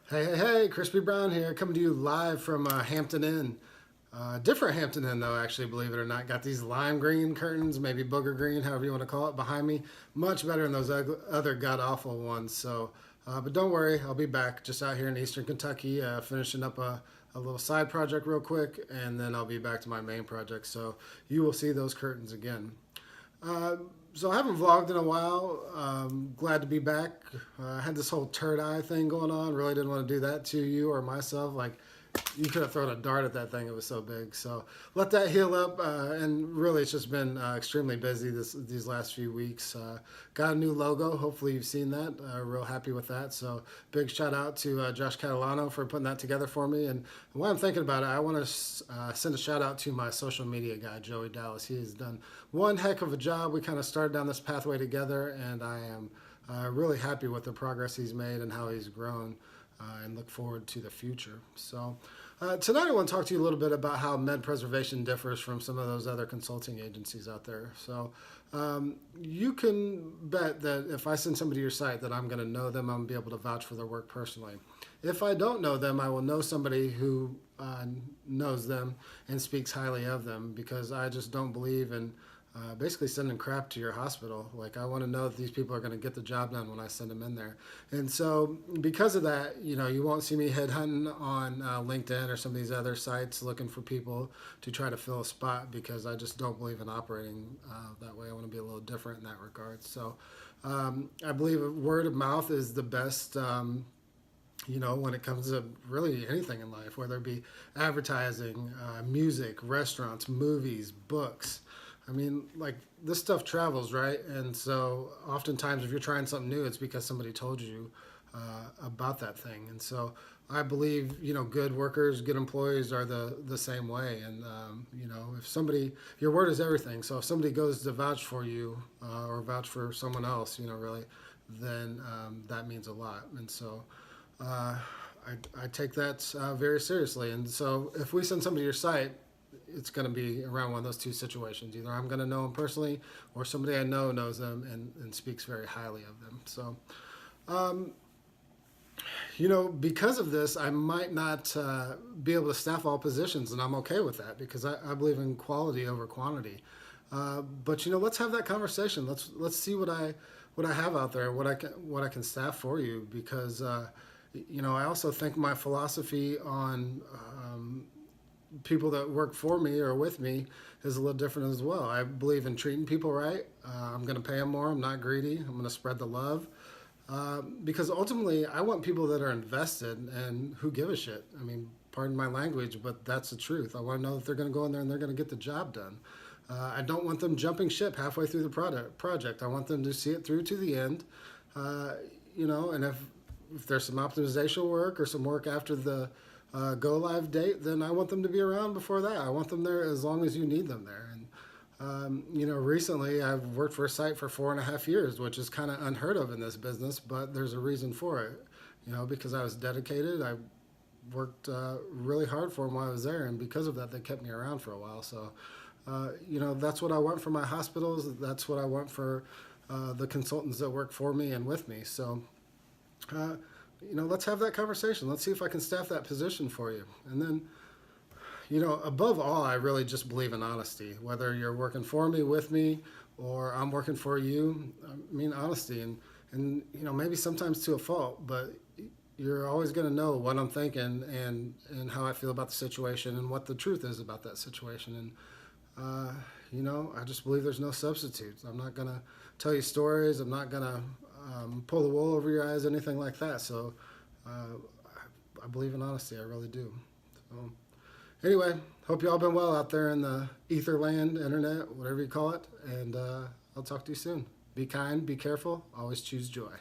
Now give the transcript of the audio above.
Hey, Crispy Brown here, coming to you live from Hampton Inn. Different Hampton Inn, though, actually, believe it or not. Got these lime green curtains, maybe booger green, however you want to call it, behind me. Much better than those other god awful ones. But don't worry, I'll be back just out here in Eastern Kentucky, finishing up a little side project real quick, and then I'll be back to my main project. So you will see those curtains again. Uh, so I haven't vlogged in a while. Glad to be back. I had this whole third eye thing going on. Really didn't want to do that to you or myself. Like, you could have thrown a dart at that thing. It was so big. So let that heal up. And really, it's just been extremely busy these last few weeks. Got a new logo. Hopefully, you've seen that. Real happy with that. So big shout out to Josh Catalano for putting that together for me. And while I'm thinking about it, I want to send a shout out to my social media guy, Joey Dallas. He has done one heck of a job. We kind of started down this pathway together, and I am really happy with the progress he's made and how he's grown. And look forward to the future. So tonight I want to talk to you a little bit about how med preservation differs from some of those other consulting agencies out there. So you can bet that if I send somebody to your site that I'm going to know them, I'm going to be able to vouch for their work personally. If I don't know them, I will know somebody who knows them and speaks highly of them, because I just don't believe in basically sending crap to your hospital. Like, I want to know that these people are going to get the job done when I send them in there. And so because of that, you won't see me headhunting on LinkedIn or some of these other sites looking for people to try to fill a spot, because I just don't believe in operating that way. I want to be a little different in that regard. So I believe word of mouth is the best when it comes to really anything in life, whether it be advertising, music, restaurants, movies, books. I mean, like, this stuff travels, right? And so oftentimes if you're trying something new, it's because somebody told you about that thing. And so I believe, good workers, good employees are the same way. And, if somebody, your word is everything. So if somebody goes to vouch for you or vouch for someone else, really, then that means a lot. And so I take that very seriously. And so if we send somebody to your site, it's going to be around one of those two situations. Either I'm going to know them personally, or somebody I know knows them and speaks very highly of them. So, because of this, I might not be able to staff all positions, and I'm okay with that, because I believe in quality over quantity. But let's have that conversation. Let's see what I have out there, what I can staff for you, because I also think my philosophy on people that work for me or with me is a little different as well. I believe in treating people right. I'm going to pay them more. I'm not greedy. I'm going to spread the love. Because ultimately, I want people that are invested and who give a shit. I mean, pardon my language, but that's the truth. I want to know that they're going to go in there and they're going to get the job done. I don't want them jumping ship halfway through the project. I want them to see it through to the end. And if there's some optimization work or some work after the go live date, then I want them to be around before that. I want them there as long as you need them there. And recently I've worked for a site for 4.5 years, which is kind of unheard of in this business, but there's a reason for it. Because I was dedicated. I worked really hard for them while I was there, and because of that, they kept me around for a while. So that's what I want for my hospitals. That's what I want for the consultants that work for me and with me. So let's have that conversation. Let's see if I can staff that position for you. And then, above all, I really just believe in honesty. Whether you're working for me, with me, or I'm working for you, I mean, honesty. And maybe sometimes to a fault, but you're always going to know what I'm thinking and how I feel about the situation and what the truth is about that situation. And, I just believe there's no substitutes. I'm not going to tell you stories. I'm not going to pull the wool over your eyes, anything like that. So I believe in honesty. I really do. So anyway, hope you all been well out there in the ether land, internet, whatever you call it. And I'll talk to you soon. Be kind, be careful, always choose joy.